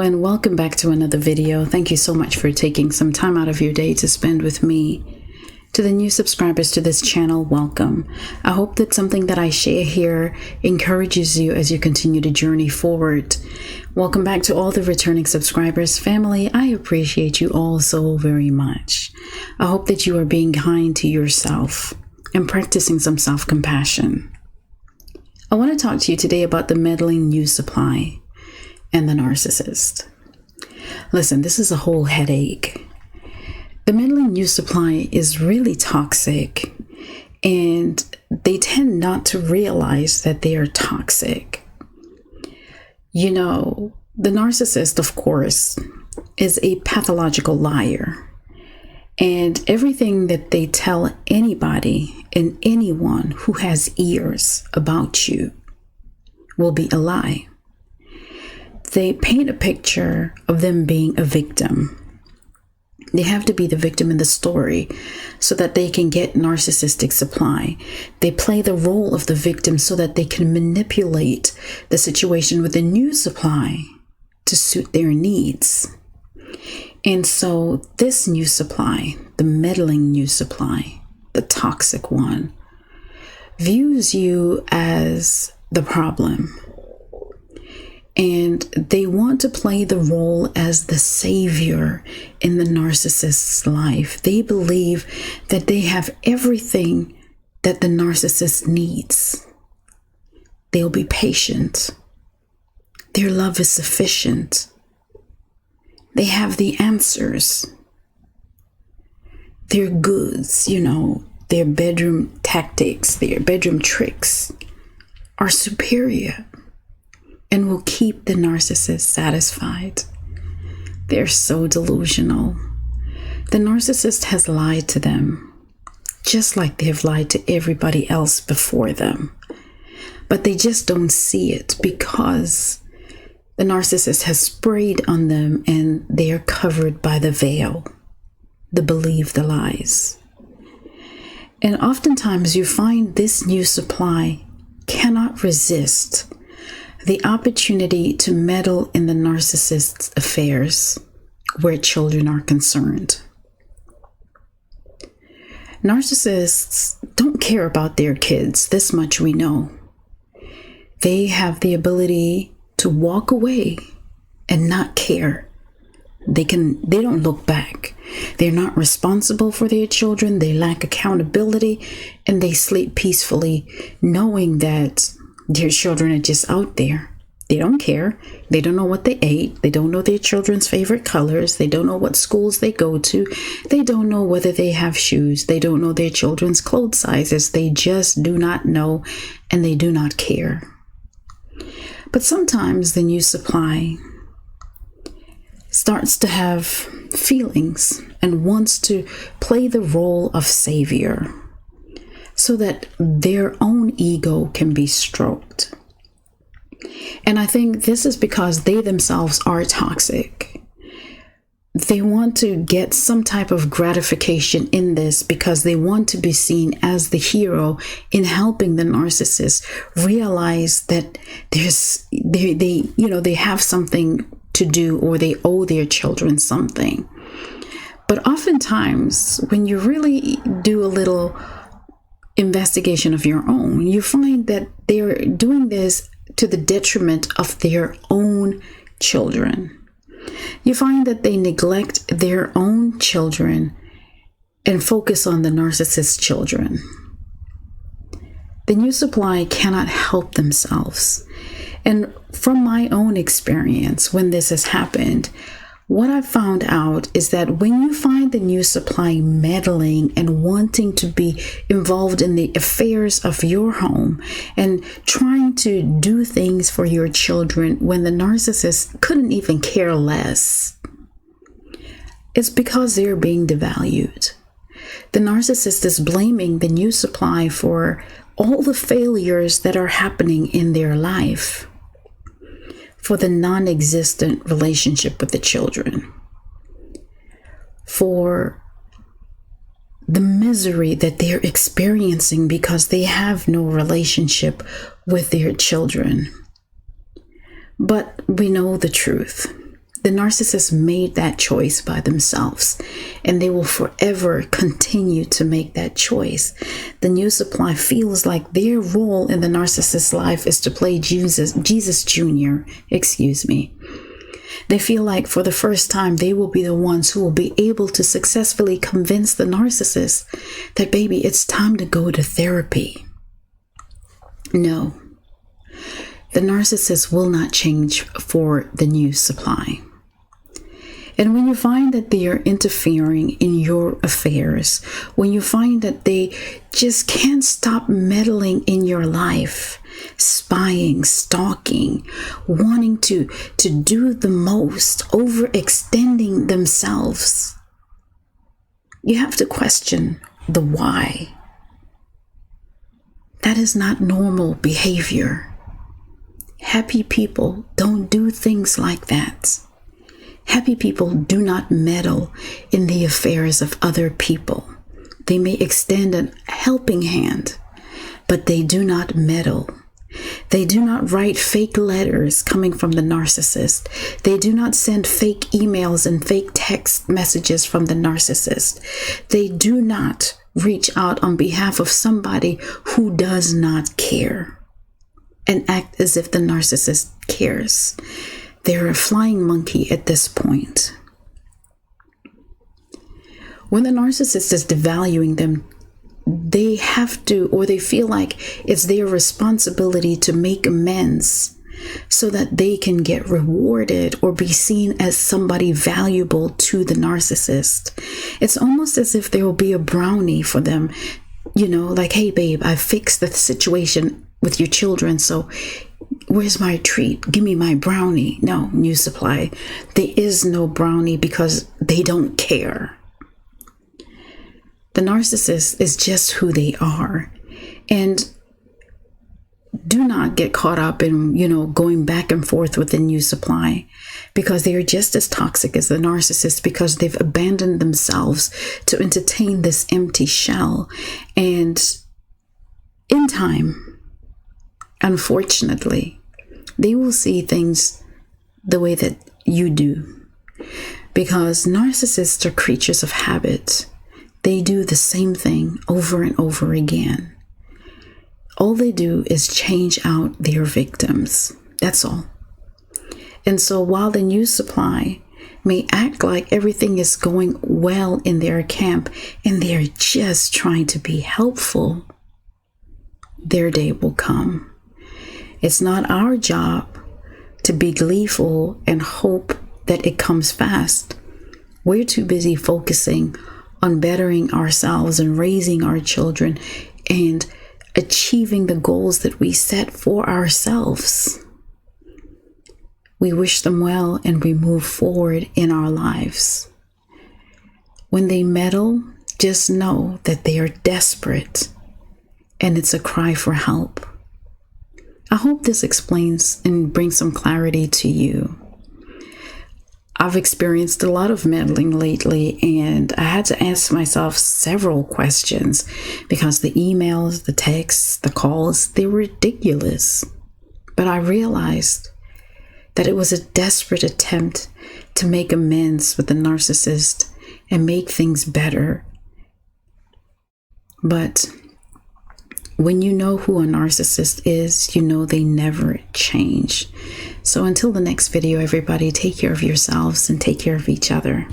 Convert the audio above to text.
Hello and welcome back to another video. Thank you so much for taking some time out of your day to spend with me. To the new subscribers to this channel, welcome. I hope that something that I share here encourages you as you continue to journey forward. Welcome back to all the returning subscribers. Family, I appreciate you all so very much. I hope that you are being kind to yourself and practicing some self-compassion. I want to talk to you today about the meddling news supply and the narcissist. Listen, this is a whole headache. The meddling news supply is really toxic, and they tend not to realize that they are toxic. You know, the narcissist, of course, is a pathological liar, and everything that they tell anybody and anyone who has ears about you will be a lie. They paint a picture of them being a victim. They have to be the victim in the story so that they can get narcissistic supply. They play the role of the victim so that they can manipulate the situation with the news supply to suit their needs. And so this news supply, the meddling news supply, the toxic one, views you as the problem. And they want to play the role as the savior in the narcissist's life. They believe that they have everything that the narcissist needs. They'll be patient. Their love is sufficient. They have the answers. Their goods, their bedroom tactics, their bedroom tricks are superior and will keep the narcissist satisfied. They're so delusional. The narcissist has lied to them, just like they have lied to everybody else before them. But they just don't see it because the narcissist has sprayed on them and they are covered by the veil, the believe the lies. And oftentimes you find this new supply cannot resist the opportunity to meddle in the narcissist's affairs where children are concerned. Narcissists don't care about their kids, this much we know. They have the ability to walk away and not care. They don't look back. They're not responsible for their children. They lack accountability, and they sleep peacefully knowing that their children are just out there. They don't care. They don't know what they ate. They don't know their children's favorite colors. They don't know what schools they go to. They don't know whether they have shoes. They don't know their children's clothes sizes. They just do not know, and they do not care. But sometimes the new supply starts to have feelings and wants to play the role of savior, so that their own ego can be stroked. And I think this is because they themselves are toxic. They want to get some type of gratification in this because they want to be seen as the hero in helping the narcissist realize that they have something to do, or they owe their children something. But oftentimes when you really do a little investigation of your own, you find that they're doing this to the detriment of their own children. You find that they neglect their own children and focus on the narcissist's children. The new supply cannot help themselves. And from my own experience, when this has happened, what I've found out is that when you find the new supply meddling and wanting to be involved in the affairs of your home and trying to do things for your children when the narcissist couldn't even care less, it's because they're being devalued. The narcissist is blaming the new supply for all the failures that are happening in their life, for the non-existent relationship with the children, for the misery that they're experiencing because they have no relationship with their children. But we know the truth. The narcissist made that choice by themselves, and they will forever continue to make that choice. The new supply feels like their role in the narcissist's life is to play Jesus Jr., They feel like for the first time, they will be the ones who will be able to successfully convince the narcissist that, baby, it's time to go to therapy. No, the narcissist will not change for the new supply. And when you find that they are interfering in your affairs, when you find that they just can't stop meddling in your life, spying, stalking, wanting to do the most, overextending themselves, you have to question the why. That is not normal behavior. Happy people don't do things like that. Happy people do not meddle in the affairs of other people. They may extend a helping hand, but they do not meddle. They do not write fake letters coming from the narcissist. They do not send fake emails and fake text messages from the narcissist. They do not reach out on behalf of somebody who does not care and act as if the narcissist cares. They're a flying monkey at this point. When the narcissist is devaluing them, they have to, or they feel like it's their responsibility to make amends so that they can get rewarded or be seen as somebody valuable to the narcissist. It's almost as if there will be a brownie for them, like, hey, babe, I fixed the situation with your children, so where's my treat? Give me my brownie. No, new supply. There is no brownie because they don't care. The narcissist is just who they are. And do not get caught up in, going back and forth with the new supply, because they are just as toxic as the narcissist, because they've abandoned themselves to entertain this empty shell. And in time, unfortunately, they will see things the way that you do, because narcissists are creatures of habit. They do the same thing over and over again. All they do is change out their victims. That's all. And so while the new supply may act like everything is going well in their camp and they're just trying to be helpful, their day will come. It's not our job to be gleeful and hope that it comes fast. We're too busy focusing on bettering ourselves and raising our children and achieving the goals that we set for ourselves. We wish them well and we move forward in our lives. When they meddle, just know that they are desperate and it's a cry for help. I hope this explains and brings some clarity to you. I've experienced a lot of meddling lately, and I had to ask myself several questions because the emails, the texts, the calls, they were ridiculous. But I realized that it was a desperate attempt to make amends with the narcissist and make things better. But when you know who a narcissist is, you know they never change. So until the next video, everybody, take care of yourselves and take care of each other.